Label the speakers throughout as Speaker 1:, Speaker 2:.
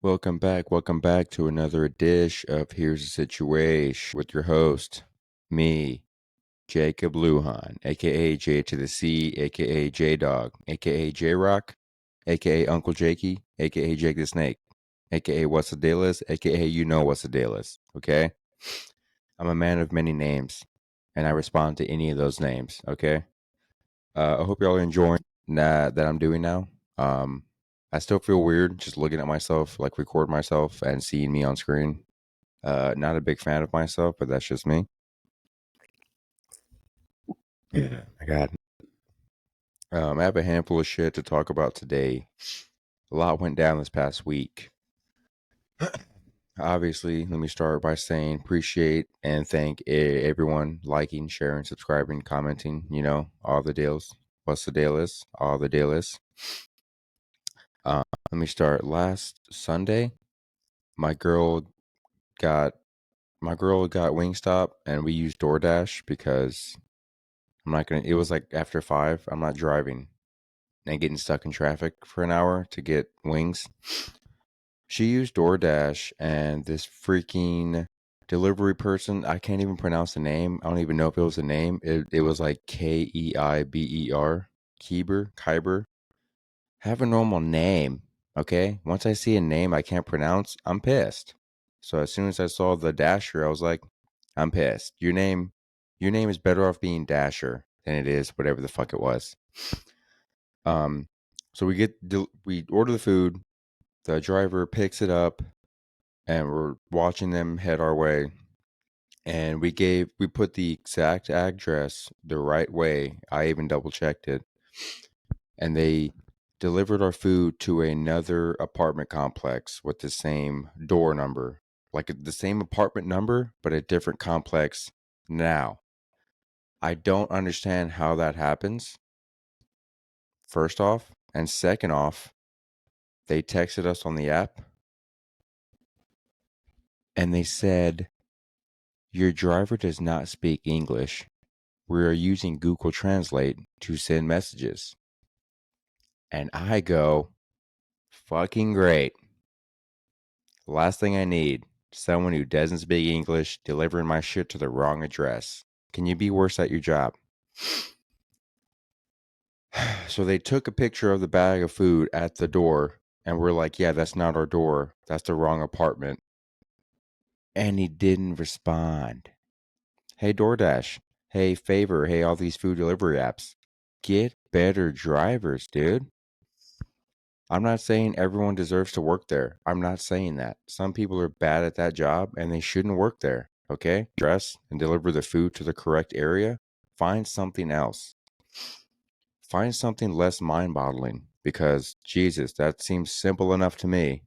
Speaker 1: Welcome back to another dish of Here's a Situation with your host, me, Jacob Luhan, aka J to the C, aka J Dog, aka J Rock, aka Uncle Jakey, aka Jake the Snake, aka What's the Deal is, aka You Know What's the Deal is, okay? I'm a man of many names, and I respond to any of those names, okay? I hope y'all are enjoying that I'm doing now. Um, I still feel weird just looking at myself, like record myself and seeing me on screen. Not a big fan of myself, but that's just me. Yeah, my God. I have a handful of shit to talk about today. A lot went down this past week. Obviously, let me start by saying appreciate and thank everyone liking, sharing, subscribing, commenting, all the deals. What's the deal is? All the deal is. Let me start. Last Sunday, my girl got Wingstop and we used DoorDash because I'm not gonna. It was like after 5. I'm not driving and getting stuck in traffic for an hour to get wings. She used DoorDash and this freaking delivery person. I can't even pronounce the name. I don't even know if it was a name. It was like Keiber. Kyber. Have a normal name, okay? Once I see a name I can't pronounce, I'm pissed. So as soon as I saw the Dasher, I was like, I'm pissed. Your name is better off being Dasher than it is whatever the fuck it was. Um, so we order the food. The driver picks it up, and we're watching them head our way. And we put the exact address the right way. I even double checked it, and they delivered our food to another apartment complex with the same door number, like the same apartment number, but a different complex. Now, I don't understand how that happens, first off. And second off, they texted us on the app and they said, your driver does not speak English. We are using Google Translate to send messages. And I go, fucking great. Last thing I need, someone who doesn't speak English delivering my shit to the wrong address. Can you be worse at your job? So they took a picture of the bag of food at the door, and we're like, yeah, that's not our door. That's the wrong apartment. And he didn't respond. Hey, DoorDash. Hey, Favor. Hey, all these food delivery apps. Get better drivers, dude. I'm not saying everyone deserves to work there. I'm not saying that. Some people are bad at that job and they shouldn't work there. Okay? Dress and deliver the food to the correct area. Find something else. Find something less mind boggling because, Jesus, that seems simple enough to me.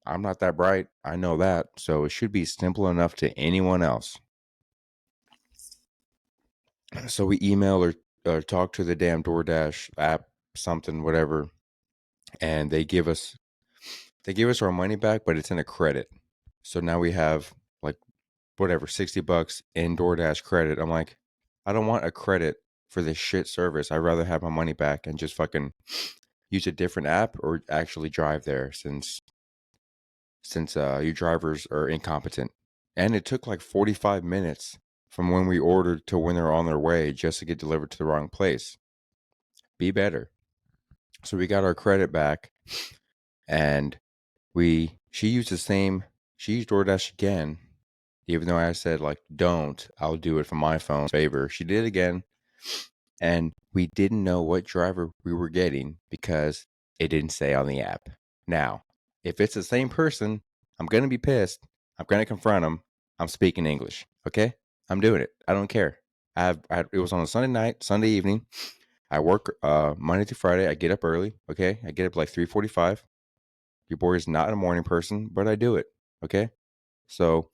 Speaker 1: I'm not that bright. I know that. So it should be simple enough to anyone else. So we email or talk to the damn DoorDash app, something, whatever, and they give us our money back, but it's in a credit. So now we have like whatever, $60 in DoorDash credit. I'm like, I don't want a credit for this shit service. I'd rather have my money back and just fucking use a different app or actually drive there since your drivers are incompetent. And it took like 45 minutes from when we ordered to when they're on their way just to get delivered to the wrong place. Be better. So we got our credit back and she used DoorDash again, even though I said like don't, I'll do it from my phone favor. She did it again, and we didn't know what driver we were getting because it didn't say on the app. Now, if it's the same person, I'm gonna be pissed. I'm gonna confront them. I'm speaking English, okay? I'm doing it. I don't care. It was on a Sunday night, Sunday evening. I work Monday through Friday. I get up early, okay? I get up like 3:45. Your boy is not a morning person, but I do it, okay? So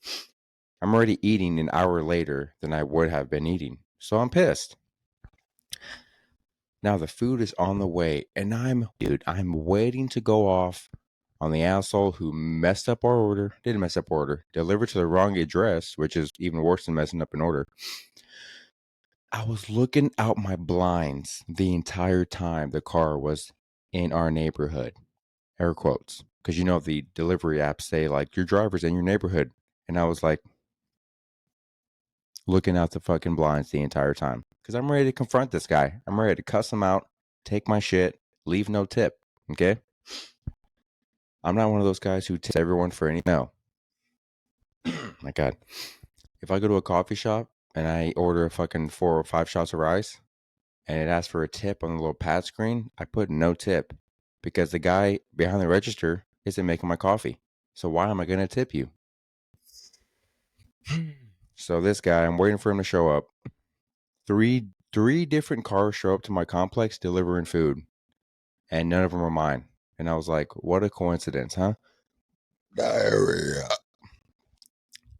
Speaker 1: I'm already eating an hour later than I would have been eating. So I'm pissed. Now the food is on the way, and I'm waiting to go off on the asshole who messed up our order, didn't mess up our order, delivered to the wrong address, which is even worse than messing up an order. I was looking out my blinds the entire time the car was in our neighborhood. Air quotes. because you know the delivery apps say like your driver's in your neighborhood, and I was like looking out the fucking blinds the entire time because I'm ready to confront this guy. I'm ready to cuss him out, take my shit, leave no tip. Okay, I'm not one of those guys who tips everyone for any. No, my God, if I go to a coffee shop and I order a fucking 4 or 5 shots of rice and it asks for a tip on the little pad screen, I put no tip because the guy behind the register isn't making my coffee. So why am I going to tip you? So this guy, I'm waiting for him to show up. Three different cars show up to my complex delivering food, and none of them are mine. And I was like, what a coincidence, huh? Diarrhea.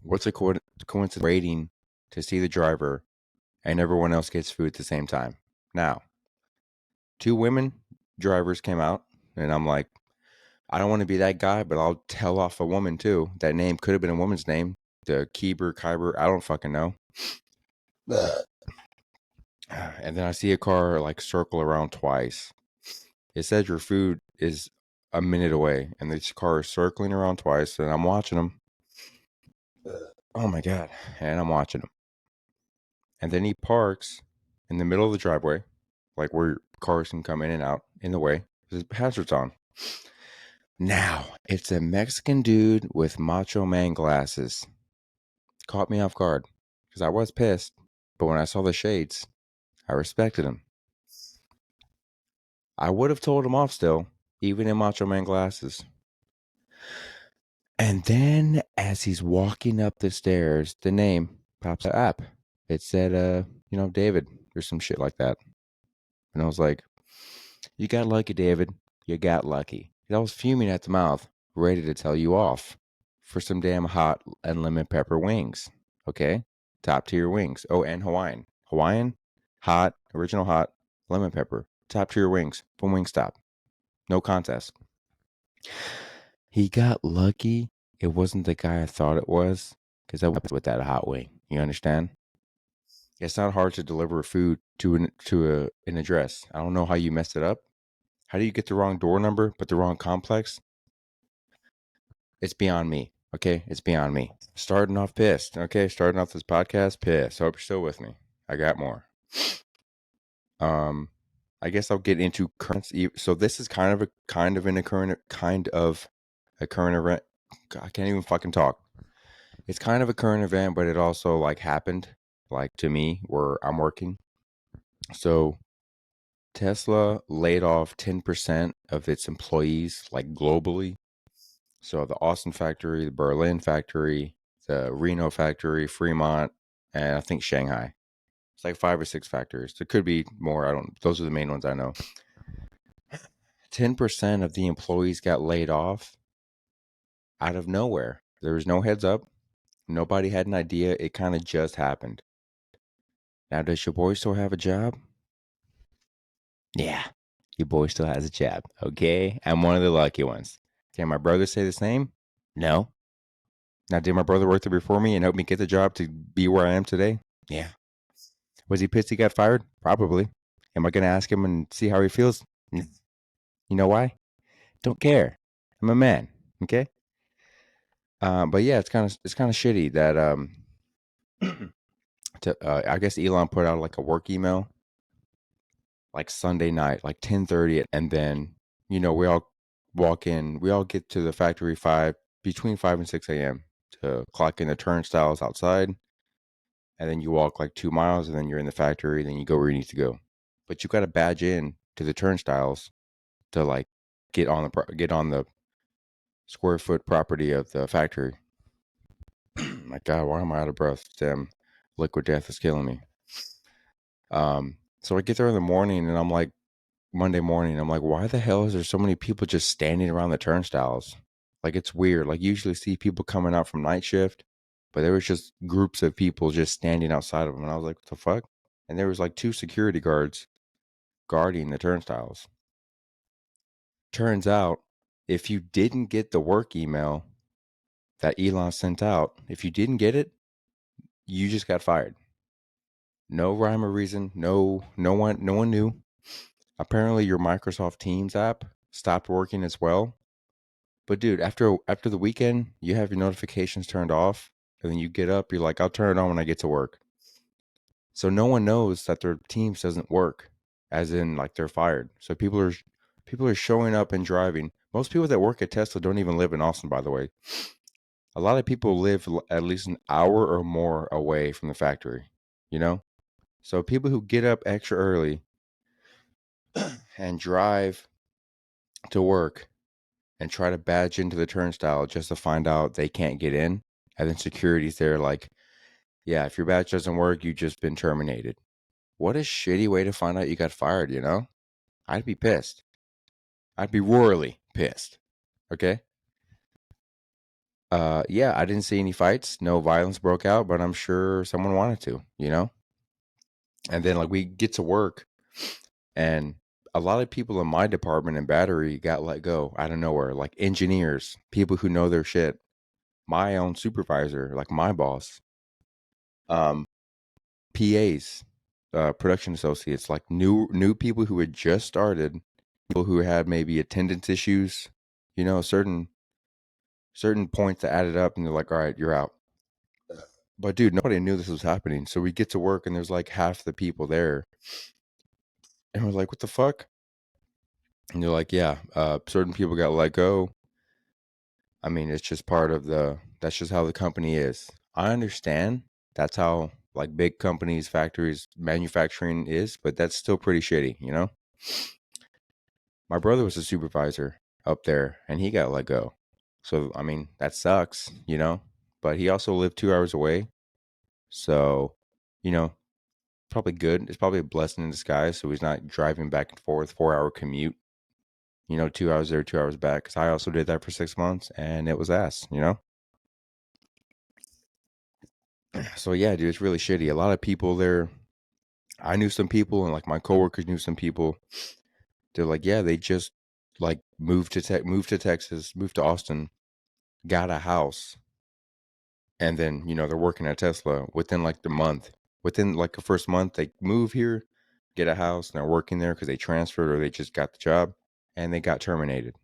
Speaker 1: What's a coincidence waiting to see the driver and everyone else gets food at the same time? Now, 2 women drivers came out, and I'm like, I don't want to be that guy, but I'll tell off a woman too. That name could have been a woman's name. The Kyber, I don't fucking know. And then I see a car like circle around twice. It says your food is a minute away, and this car is circling around twice, and I'm watching them. Oh my God. And I'm watching him. And then he parks in the middle of the driveway, like where cars can come in and out in the way. His hazards on. Now, it's a Mexican dude with Macho Man glasses. Caught me off guard because I was pissed, but when I saw the shades, I respected him. I would have told him off still, even in Macho Man glasses. And then as he's walking up the stairs, the name pops up. It said, David, or some shit like that. And I was like, you got lucky, David. You got lucky. I was fuming at the mouth, ready to tell you off for some damn hot and lemon pepper wings. Okay? Top tier wings. Oh, and Hawaiian. Hawaiian, hot, original hot, lemon pepper. Top tier wings from Wingstop. No contest. He got lucky. It wasn't the guy I thought it was because I went with that hot wing. You understand? It's not hard to deliver food to an address. I don't know how you messed it up. How do you get the wrong door number but the wrong complex? It's beyond me. Okay, it's beyond me. Starting off pissed. Okay, starting off this podcast pissed. Hope you're still with me. I got more. I guess I'll get into currents. So this is kind of a current event. I can't even fucking talk. It's kind of a current event, but it also like happened like to me where I'm working. So Tesla laid off 10% of its employees like globally. So the Austin factory, the Berlin factory, the Reno factory, Fremont, and I think Shanghai. It's like 5 or 6 factories. There could be more. Those are the main ones I know. 10% of the employees got laid off out of nowhere. There was no heads up. Nobody had an idea. It kind of just happened. Now, does your boy still have a job? Yeah, your boy still has a job. Okay, I'm one of the lucky ones. Can my brother say the same? No. Now, did my brother work there before me and help me get the job to be where I am today? Yeah. Was he pissed he got fired? Probably. Am I going to ask him and see how he feels? You know why? Don't care. I'm a man. Okay. But yeah, it's kind of shitty that I guess Elon put out like a work email like Sunday night, like 10:30, and then we all walk in. We all get to the factory between 5 and 6 a.m. to clock in the turnstiles outside, and then you walk like 2 miles, and then you're in the factory. Then you go where you need to go, but you got to badge in to the turnstiles to like get on the square foot property of the factory. My God, why am I out of breath? Damn, liquid death is killing me. So I get there in the morning, and I'm like, Monday morning, I'm like, why the hell is there so many people just standing around the turnstiles? Like, it's weird. Like, you usually see people coming out from night shift, but there was just groups of people just standing outside of them. And I was like, what the fuck? And there was like 2 security guards guarding the turnstiles. Turns out, if you didn't get the work email that Elon sent out, if you didn't get it, you just got fired. No rhyme or reason. No one knew. Apparently, your Microsoft Teams app stopped working as well. But dude, after the weekend, you have your notifications turned off, and then you get up, you're like, I'll turn it on when I get to work. So no one knows that their teams doesn't work, as in like they're fired. So people are showing up and driving. Most people that work at Tesla don't even live in Austin, by the way. A lot of people live at least an hour or more away from the factory, you know? So people who get up extra early and drive to work and try to badge into the turnstile just to find out they can't get in. And then security's there like, yeah, if your badge doesn't work, you've just been terminated. What a shitty way to find out you got fired, you know? I'd be pissed. I'd be royally pissed. Okay? Yeah, I didn't see any fights. No violence broke out, but I'm sure someone wanted to, you know? And then like we get to work and a lot of people in my department in battery got let go out of nowhere, like engineers, people who know their shit, my own supervisor, like my boss, um, PAs, production associates, like new people who had just started, people who had maybe attendance issues, you know, certain points that added up, and they're like, all right, you're out. But dude, nobody knew this was happening. So we get to work, and there's like half the people there, and we're like, what the fuck? And they're like, yeah, certain people got let go. I mean, it's just part of that's just how the company is. I understand that's how like big companies, factories, manufacturing is, but that's still pretty shitty, you know? My brother was a supervisor up there and he got let go. So, I mean, that sucks, you know? But he also lived 2 hours away. So, you know, probably good. It's probably a blessing in disguise. So he's not driving back and forth, 4 hour commute, you know, 2 hours there, 2 hours back. Cause I also did that for 6 months and it was ass, you know? So yeah, dude, it's really shitty. A lot of people there. I knew some people, and like my coworkers knew some people. They're like, yeah, they just like moved to Texas, moved to Austin, got a house, and then they're working at Tesla within like the month. Within like the first month, they move here, get a house, and they're working there because they transferred or they just got the job, and they got terminated.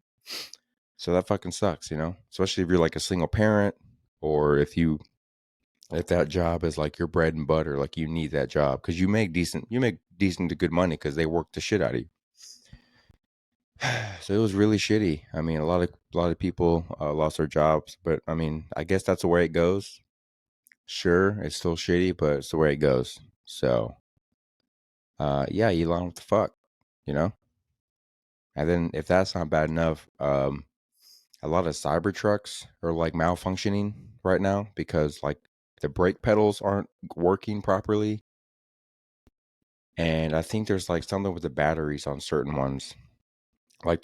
Speaker 1: So that fucking sucks, you know. Especially if you're like a single parent, or if that job is like your bread and butter, like you need that job because you make decent to good money because they work the shit out of you. So it was really shitty. I mean, a lot of people lost their jobs, but I mean, I guess that's the way it goes. Sure, it's still shitty, but it's the way it goes. So, yeah, Elon, what the fuck, you know? And then if that's not bad enough, a lot of cyber trucks are like malfunctioning right now because like the brake pedals aren't working properly. And I think there's like something with the batteries on certain ones. Like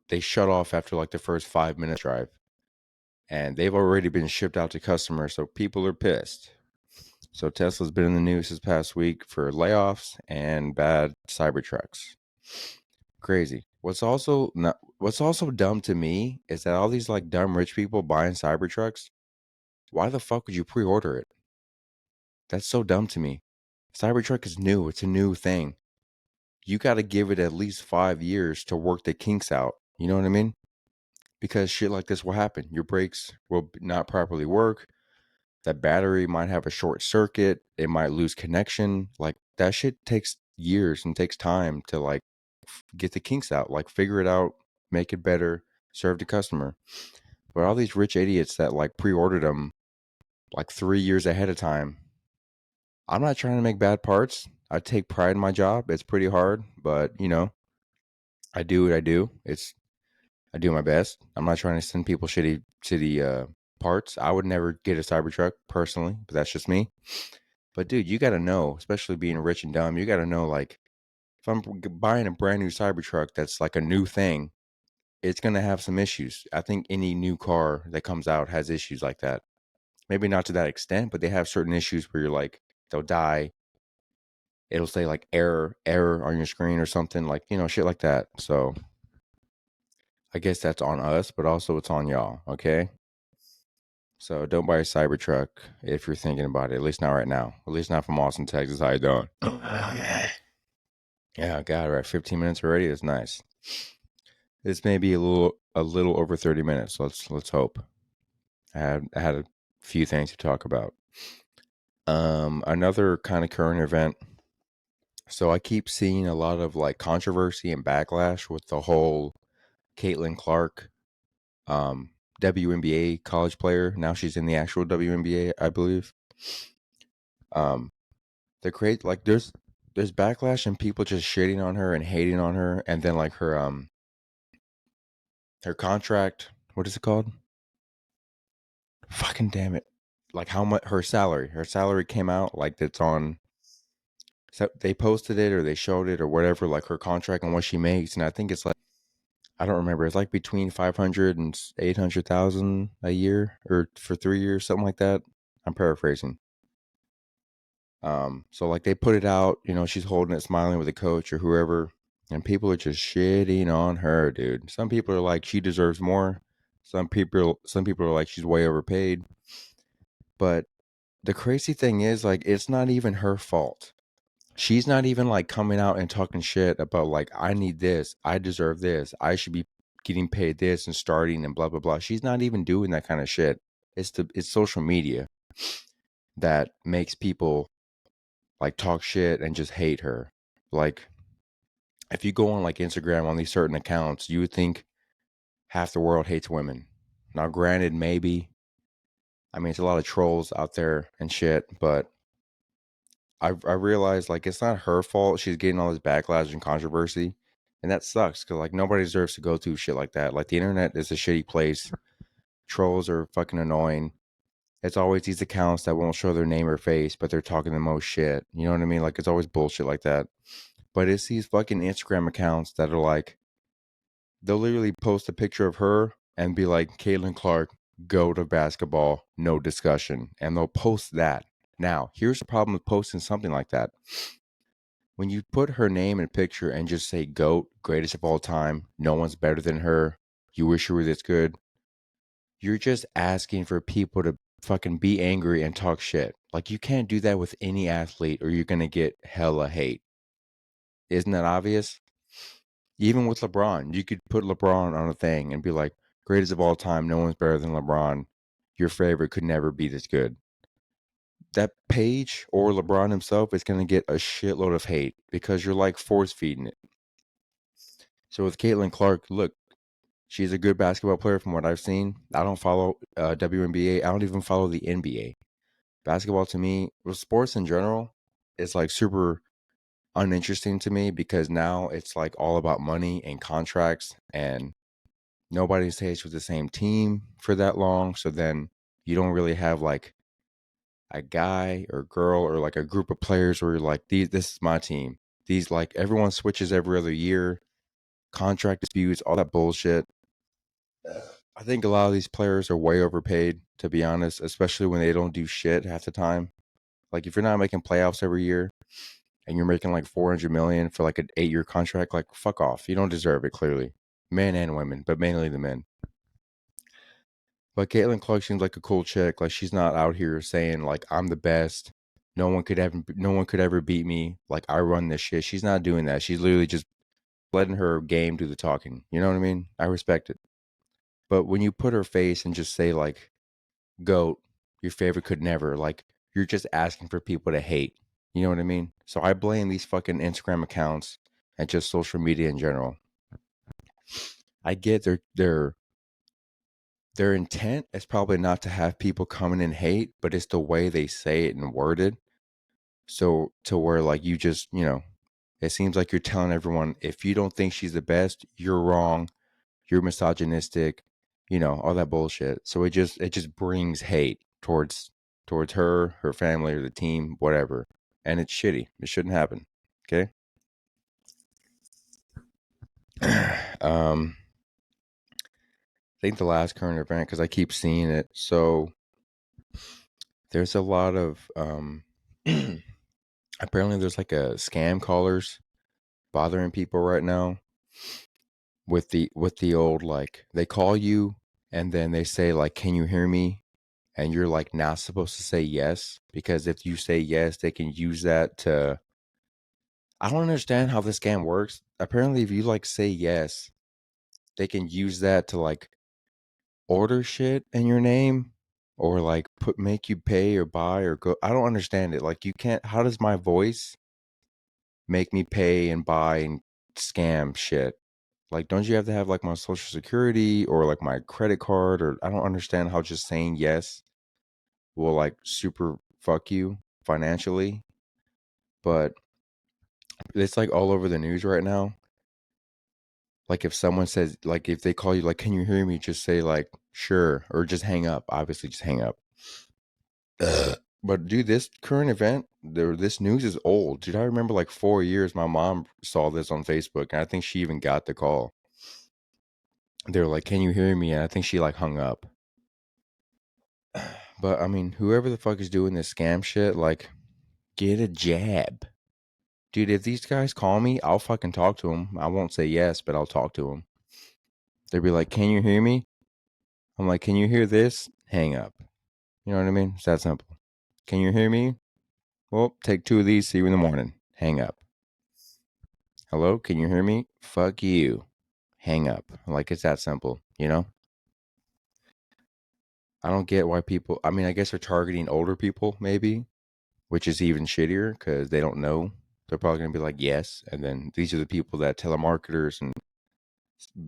Speaker 1: they shut off after like the first 5 minutes drive. And they've already been shipped out to customers, so people are pissed. So Tesla's been in the news this past week for layoffs and bad Cybertrucks. Crazy. What's also dumb to me is that all these like dumb rich people buying Cybertrucks, why the fuck would you pre-order it? That's so dumb to me. Cybertruck is new. It's a new thing. You got to give it at least 5 years to work the kinks out. You know what I mean? Because shit like this will happen. Your brakes will not properly work. That battery might have a short circuit. It might lose connection. Like that shit takes years and takes time to like get the kinks out, like figure it out, make it better, serve the customer. But all these rich idiots that like pre-ordered them like 3 years ahead of time. I'm not trying to make bad parts. I take pride in my job. It's pretty hard, but I do what I do. I do my best. I'm not trying to send people shitty parts. I would never get a Cybertruck personally, but that's just me. But dude, you got to know, especially being rich and dumb, you got to know like if I'm buying a brand new Cybertruck that's like a new thing, it's going to have some issues. I think any new car that comes out has issues like that. Maybe not to that extent, but they have certain issues where you're like they'll die. It'll say like error on your screen or something like, shit like that. So, I guess that's on us, but also it's on y'all, okay? So don't buy a Cybertruck if you're thinking about it. At least not right now. At least not from Austin, Texas. How you doing? Yeah, God, right. 15 minutes already. That's nice. It's maybe a little over 30 minutes. Let's hope. I had a few things to talk about. Another kind of current event. So I keep seeing a lot of like controversy and backlash with the whole Caitlin Clark, um, WNBA college player. Now she's in the actual WNBA, I believe. Um, the great like there's backlash and people just shitting on her and hating on her, and then like her contract. What is it called? Fucking damn it! Like how much her salary? Her salary came out like it's on. So they posted it or they showed it or whatever, like her contract and what she makes, and I think it's like I don't remember. It's like between 500 and 800,000 a year or for 3 years, something like that. I'm paraphrasing. So like they put it out, she's holding it, smiling with a coach or whoever, and people are just shitting on her, dude. Some people are like she deserves more. Some people are like she's way overpaid. But the crazy thing is, like, it's not even her fault. She's not even like coming out and talking shit about like I need this, I deserve this, I should be getting paid this and starting and blah blah blah. She's not even doing that kind of shit. It's social media that makes people like talk shit and just hate her. Like if you go on like Instagram on these certain accounts, you would think half the world hates women. Now granted, maybe I mean it's a lot of trolls out there and shit, but I realized like it's not her fault she's getting all this backlash and controversy, and that sucks because like nobody deserves to go through shit like that. Like the internet is a shitty place. Trolls are fucking annoying. It's always these accounts that won't show their name or face, but they're talking the most shit. You know what I mean? Like it's always bullshit like that. But it's these fucking Instagram accounts that are like they'll literally post a picture of her and be like Caitlin Clark, go to basketball, no discussion, and they'll post that. Now, here's the problem with posting something like that. When you put her name in a picture and just say GOAT, greatest of all time, no one's better than her, you wish you were this good, you're just asking for people to fucking be angry and talk shit. Like, you can't do that with any athlete or you're going to get hella hate. Isn't that obvious? Even with LeBron, you could put LeBron on a thing and be like, greatest of all time, no one's better than LeBron. Your favorite could never be this good. That page or LeBron himself is going to get a shitload of hate because you're like force feeding it. So with Caitlin Clark, look, she's a good basketball player from what I've seen. I don't follow WNBA. I don't even follow the NBA. Basketball to me, well, sports in general, is like super uninteresting to me because now it's like all about money and contracts, and nobody stays with the same team for that long. So then you don't really have like a guy or girl or like a group of players where you're like, this is my team. These like everyone switches every other year, contract disputes, all that bullshit. I think a lot of these players are way overpaid, to be honest, especially when they don't do shit half the time. Like if you're not making playoffs every year and you're making like 400 million for like an 8-year contract, like fuck off. You don't deserve it, clearly. Men and women, but mainly the men. But Caitlin Clark seems like a cool chick. Like she's not out here saying like I'm the best. No one could ever beat me. Like I run this shit. She's not doing that. She's literally just letting her game do the talking. You know what I mean? I respect it. But when you put her face and just say like GOAT, your favorite could never, like you're just asking for people to hate. You know what I mean? So I blame these fucking Instagram accounts and just social media in general. I get their intent is probably not to have people come in and hate, but it's the way they say it and word it. So to where like you just, it seems like you're telling everyone if you don't think she's the best, you're wrong, you're misogynistic, all that bullshit. So it just brings hate towards her family or the team, whatever. And it's shitty. It shouldn't happen. Okay? I think the last current event cuz I keep seeing it. So there's a lot of apparently there's like a scam callers bothering people right now with the old like they call you and then they say like can you hear me, and you're like not supposed to say yes because if you say yes they can use that to. I don't understand how this scam works. Apparently if you like say yes, they can use that to like order shit in your name or like make you pay or buy or go. I don't understand it. Like you can't. How does my voice make me pay and buy and scam shit? Like, don't you have to have like my social security or like my credit card? Or I don't understand how just saying yes will like super fuck you financially. But it's like all over the news right now. Like if someone says, like if they call you, like, can you hear me? Just say like, sure, or just hang up. Obviously, just hang up. But dude, this current event, this news is old. Dude, I remember like 4 years. My mom saw this on Facebook, and I think she even got the call. They were like, "Can you hear me?" And I think she like hung up. But I mean, whoever the fuck is doing this scam shit, like, get a jab, dude. If these guys call me, I'll fucking talk to them. I won't say yes, but I'll talk to them. They'll be like, "Can you hear me?" I'm like, "Can you hear this?" Hang up. You know what I mean? It's that simple. Can you hear me? Well, take 2 of these. See you in the morning. Hang up. Hello, can you hear me? Fuck you. Hang up. Like it's that simple, you know? I don't get why people, I mean, I guess they're targeting older people, maybe, which is even shittier because they don't know. They're probably going to be like, yes. And then these are the people that telemarketers and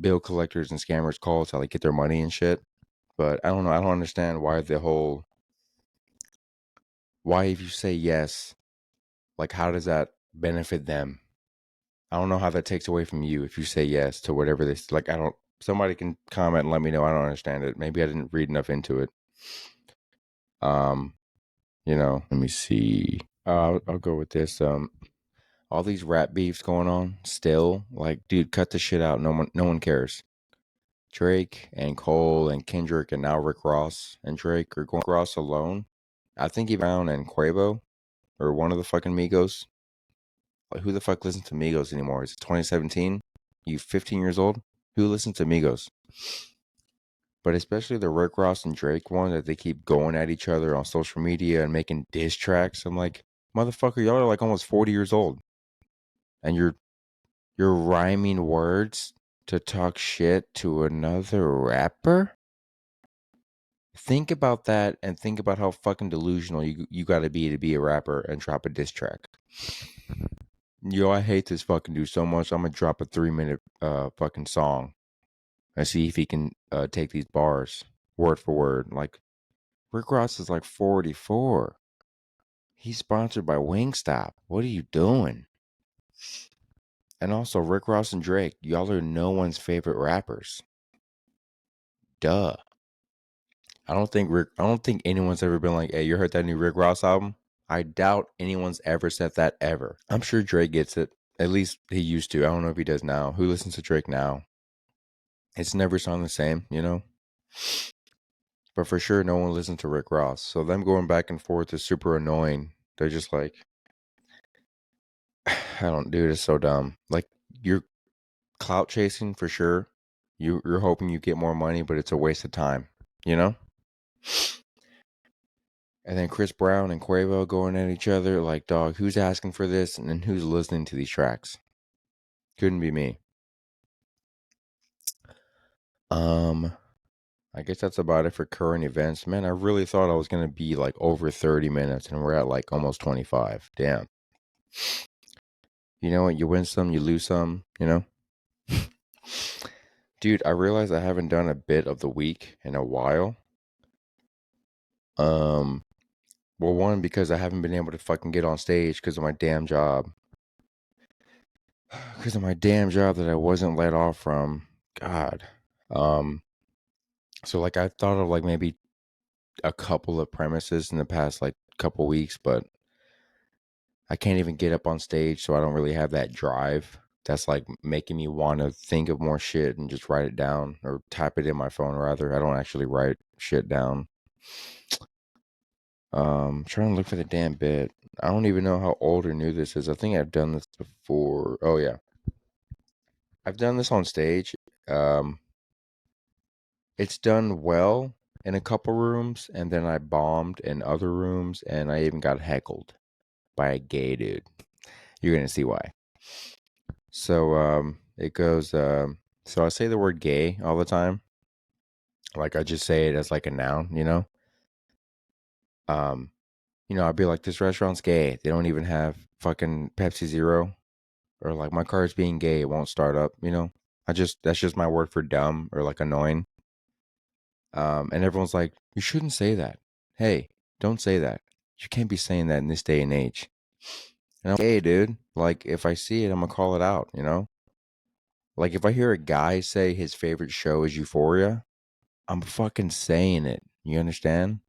Speaker 1: bill collectors and scammers call to like get their money and shit. But I don't know. I don't understand why why if you say yes, like how does that benefit them? I don't know how that takes away from you if you say yes to whatever this like. I don't. Somebody can comment and let me know. I don't understand it. Maybe I didn't read enough into it. Um, let me see. I'll go with this. All these rap beefs going on still. Like, dude, cut the shit out. No one cares. Drake and Cole and Kendrick and now Rick Ross and Drake are going Ross alone. I think even Brown and Quavo or one of the fucking Migos. Like, who the fuck listens to Migos anymore? Is it 2017? You 15 years old? Who listens to Migos? But especially the Rick Ross and Drake one that they keep going at each other on social media and making diss tracks. I'm like, motherfucker, y'all are like almost 40 years old. And you're rhyming words to talk shit to another rapper? Think about that and think about how fucking delusional you gotta be to be a rapper and drop a diss track. Yo, I hate this fucking dude so much. I'm gonna drop a 3 minute fucking song and see if he can take these bars word for word. Like Rick Ross is like 44. He's sponsored by Wingstop. What are you doing? And also Rick Ross and Drake, y'all are no one's favorite rappers. Duh. I don't think anyone's ever been like, "Hey, you heard that new Rick Ross album?" I doubt anyone's ever said that ever. I'm sure Drake gets it. At least he used to. I don't know if he does now. Who listens to Drake now? It's never sound the same, you know? But for sure, no one listens to Rick Ross. So them going back and forth is super annoying. They're just like, I don't, dude, it's so dumb. Like, you're clout chasing for sure. You're hoping you get more money, but it's a waste of time, you know? And then Chris Brown and Quavo going at each other. Like, dog, who's asking for this? And then who's listening to these tracks? Couldn't be me. Um, I guess that's about it for current events. Man, I really thought I was gonna be like over 30 minutes and we're at like almost 25. Damn. You know what? You win some, you lose some, you know? Dude, I realized I haven't done a bit of the week in a while. Um, well, one, because I haven't been able to fucking get on stage because of my damn job. Because of my damn job that I wasn't let off from. God. Um, so like I thought of like maybe a couple of premises in the past like couple weeks, but I can't even get up on stage, so I don't really have that drive. That's like making me want to think of more shit and just write it down or type it in my phone rather. I don't actually write shit down. Trying to look for the damn bit. I don't even know how old or new this is. I think I've done this before. Oh yeah. I've done this on stage. Um it's done well in a couple rooms and then I bombed in other rooms and I even got heckled by a gay dude. You're gonna see why. So it goes. So I say the word gay all the time. Like I just say it as like a noun, you know? Um, I'd be like, this restaurant's gay. They don't even have fucking Pepsi Zero. Or like my car's being gay, it won't start up, you know? That's just my word for dumb or like annoying. And everyone's like, you shouldn't say that. Hey, don't say that. You can't be saying that in this day and age. And I'm like, hey, dude, like if I see it, I'm gonna call it out, you know? Like if I hear a guy say his favorite show is Euphoria, I'm fucking saying it. You understand?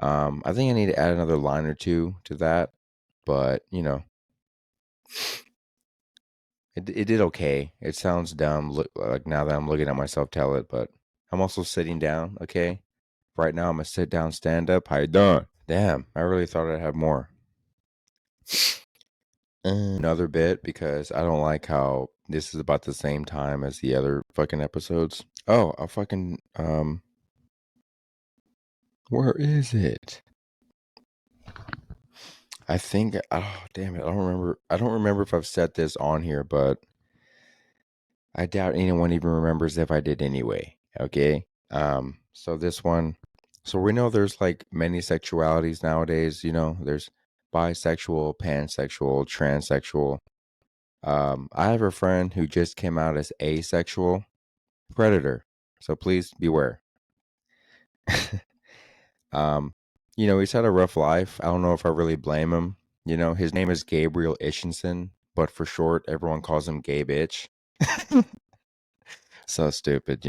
Speaker 1: I think I need to add another line or two to that, but it did okay. It sounds dumb, like now that I'm looking at myself tell it, but I'm also sitting down. Okay, right now I'm a sit down stand up. How you doing? Damn, I really thought I'd have more. Another bit because I don't like how this is about the same time as the other fucking episodes. Oh, I fucking where is it? I think oh damn it, I don't remember. I don't remember if I've said this on here, but I doubt anyone even remembers if I did anyway. Okay. So this one, so we know there's like many sexualities nowadays, there's bisexual, pansexual, transsexual. I have a friend who just came out as asexual predator. So please beware. um, he's had a rough life. I don't know if I really blame him. His name is Gabriel Ishinson, but for short, everyone calls him Gay Bitch. So stupid.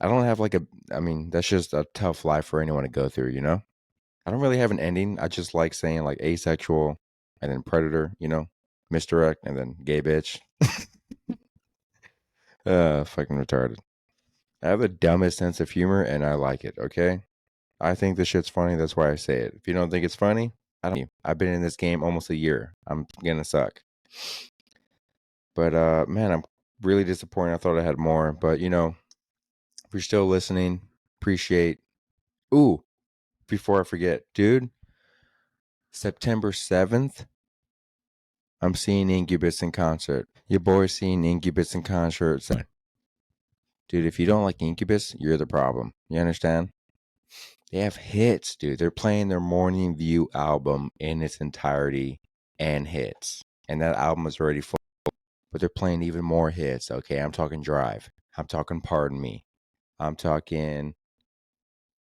Speaker 1: I don't have like I mean, that's just a tough life for anyone to go through. I don't really have an ending. I just like saying like asexual and then predator, misdirect and then gay bitch. Fucking retarded. I have the dumbest sense of humor and I like it, okay? I think this shit's funny. That's why I say it. If you don't think it's funny, I don't. I've been in this game almost a year. I'm gonna suck. But man, I'm really disappointed. I thought I had more. But if you're still listening, appreciate. Ooh, before I forget, dude, September 7th, I'm seeing Incubus in concert. Your boy's seeing Incubus in concert. Dude, if you don't like Incubus, you're the problem. You understand? They have hits, dude. They're playing their Morning View album in its entirety and hits. And that album is already full. But they're playing even more hits. Okay, I'm talking Drive. I'm talking Pardon Me. I'm talking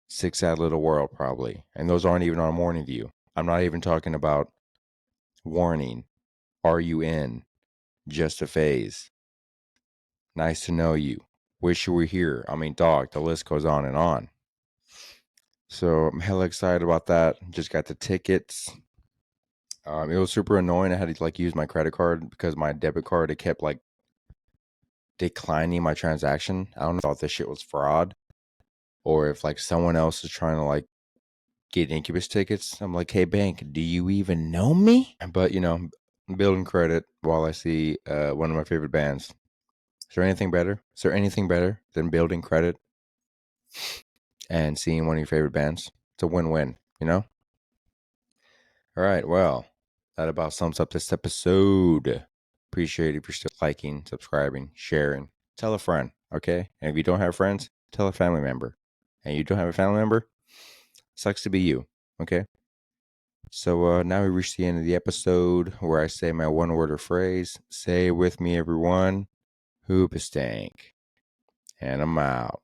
Speaker 1: Six Sad Little World, probably. And those aren't even on Morning View. I'm not even talking about Warning. Are You In? Just a Phase. Nice to Know You. Wish You Were Here. I mean, dog, the list goes on and on. So I'm hella excited about that. Just got the tickets. It was super annoying. I had to like use my credit card because my debit card, it kept like declining my transaction. I don't know if I thought this shit was fraud or if like someone else is trying to like get Incubus tickets. I'm like, hey bank, do you even know me? But I'm building credit while I see one of my favorite bands. Is there anything better? Is there anything better than building credit and seeing one of your favorite bands? It's a win-win. All right, well, that about sums up this episode. Appreciate it if you're still liking, subscribing, sharing. Tell a friend, okay? And if you don't have friends, tell a family member. And you don't have a family member, sucks to be you, okay? So now we reach the end of the episode where I say my one word or phrase. Say it with me, everyone. Hoop a stank. And I'm out.